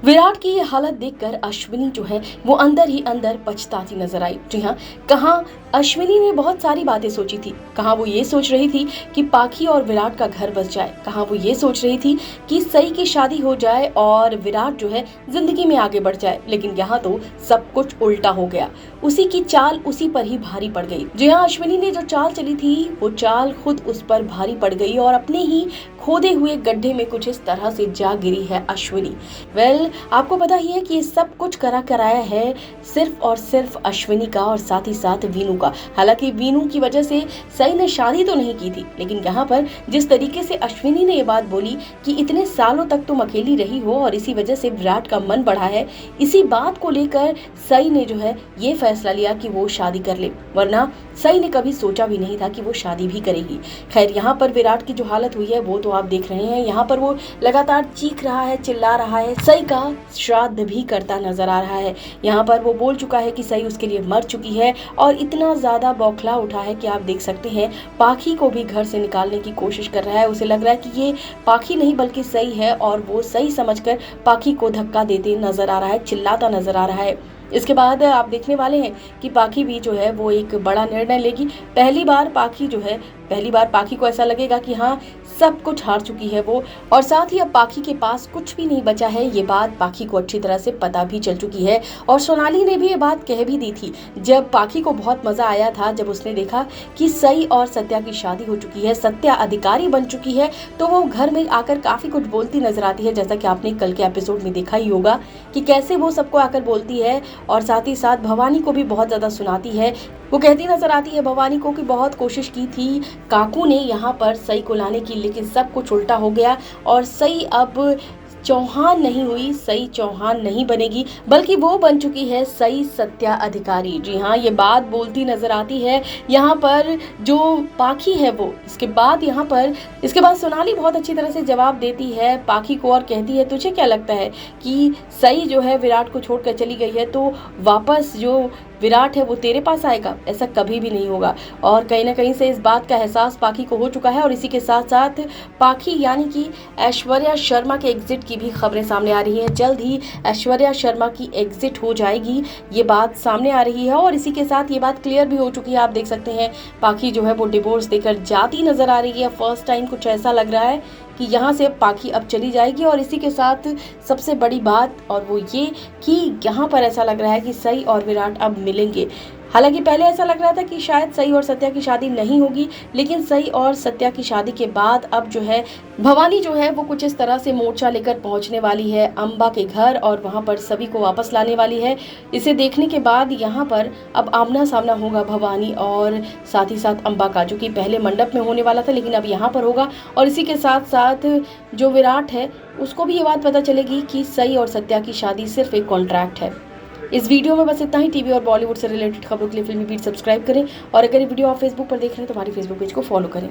विराट की ये हालत देखकर अश्विनी जो है वो अंदर ही अंदर पछताती नजर आई। जी हाँ, कहाँ अश्विनी ने बहुत सारी बातें सोची थी। कहाँ वो ये सोच रही थी कि पाखी और विराट का घर बस जाए। कहाँ वो ये सोच रही थी कि सई की शादी हो जाए और विराट जो है जिंदगी में आगे बढ़ जाए। लेकिन यहाँ तो सब कुछ उल्टा हो गया। उसी की चाल उसी पर ही भारी पड़ गई। जी हाँ, अश्विनी ने जो चाल चली थी वो चाल खुद उस पर भारी पड़ गई और अपने ही खोदे हुए गड्ढे में कुछ इस तरह से जा गिरी है अश्विनी। आपको पता ही है कि ये सब कुछ कराया है सिर्फ और सिर्फ अश्विनी का और साथ ही साथ वीनू का। हालांकि वीनू की वजह से सई ने शादी तो नहीं की थी, लेकिन यहाँ पर जिस तरीके से अश्विनी ने ये बात बोली कि इतने सालों तक तुम अकेली रही हो और इसी वजह से विराट का मन बढ़ा है, इसी बात को लेकर सई ने जो है ये फैसला लिया कि वो शादी कर ले, वरना सई ने कभी सोचा भी नहीं था कि वो शादी भी करेगी। खैर, यहाँ पर विराट की जो हालत हुई है वो तो आप देख रहे हैं। यहाँ पर वो लगातार चीख रहा है, चिल्ला रहा है, सई का श्राद्ध भी करता नजर आ रहा है। यहाँ पर वो बोल चुका है कि सई उसके लिए मर चुकी है और इतना ज्यादा बौखला उठा है कि आप देख सकते हैं पाखी को भी घर से निकालने की कोशिश कर रहा है। उसे लग रहा है कि ये पाखी नहीं बल्कि सई है और वो सही समझकर पाखी को धक्का देते नजर आ रहा है, चिल्लाता नजर आ रहा है। इसके बाद आप देखने वाले हैं कि पाखी भी जो है वो एक बड़ा निर्णय लेगी। पहली बार पाखी को ऐसा लगेगा कि हाँ, सब कुछ हार चुकी है वो, और साथ ही अब पाखी के पास कुछ भी नहीं बचा है। ये बात पाखी को अच्छी तरह से पता भी चल चुकी है और सोनाली ने भी ये बात कह भी दी थी। जब पाखी को बहुत मजा आया था जब उसने देखा कि सई और सत्या की शादी हो चुकी है, सत्या अधिकारी बन चुकी है, तो वो घर में आकर काफी कुछ बोलती नजर आती है। जैसा कि आपने कल के एपिसोड में देखा ही होगा कि कैसे वो सबको आकर बोलती है और साथ ही साथ भवानी को भी बहुत ज्यादा सुनाती है। वो कहती नजर आती है भवानी को कि बहुत कोशिश की थी काकू ने यहाँ पर सई को लाने की, लेकिन सब कुछ उल्टा हो गया और सई अब चौहान नहीं हुई, सई चौहान नहीं बनेगी, बल्कि वो बन चुकी है सई सत्या अधिकारी। जी हाँ, ये बात बोलती नजर आती है यहाँ पर जो पाखी है वो। इसके बाद सोनाली बहुत अच्छी तरह से जवाब देती है पाखी को और कहती है, तुझे क्या लगता है कि सई जो है विराट को छोड़कर चली गई है तो वापस जो विराट है वो तेरे पास आएगा? ऐसा कभी भी नहीं होगा। और कहीं ना कहीं से इस बात का एहसास पाखी को हो चुका है और इसी के साथ साथ पाखी यानी कि ऐश्वर्या शर्मा के एग्जिट की भी खबरें सामने आ रही हैं। जल्द ही ऐश्वर्या शर्मा की एग्जिट हो जाएगी, ये बात सामने आ रही है और इसी के साथ ये बात क्लियर भी हो चुकी है। आप देख सकते हैं पाखी जो है वो डिवोर्स देकर जाती नजर आ रही है। फर्स्ट टाइम कुछ ऐसा लग रहा है कि यहाँ से पाखी अब चली जाएगी और इसी के साथ सबसे बड़ी बात और वो ये कि यहाँ पर ऐसा लग रहा है कि सई और विराट अब मिलेंगे। हालांकि पहले ऐसा लग रहा था कि शायद सई और सत्या की शादी नहीं होगी, लेकिन सई और सत्या की शादी के बाद अब जो है भवानी जो है वो कुछ इस तरह से मोर्चा लेकर पहुंचने वाली है अंबा के घर और वहां पर सभी को वापस लाने वाली है। इसे देखने के बाद यहाँ पर अब आमना सामना होगा भवानी और साथ ही साथ अंबा का, जो कि पहले मंडप में होने वाला था लेकिन अब यहाँ पर होगा। और इसी के साथ साथ जो विराट है उसको भी ये बात पता चलेगी कि सई और सत्या की शादी सिर्फ एक कॉन्ट्रैक्ट है। इस वीडियो में बस इतना ही। टीवी और बॉलीवुड से रिलेटेड खबरों के लिए फिल्मी बीट सब्सक्राइब करें और अगर ये वीडियो आप फेसबुक पर देख रहे हैं तो हमारी फेसबुक पेज को फॉलो करें।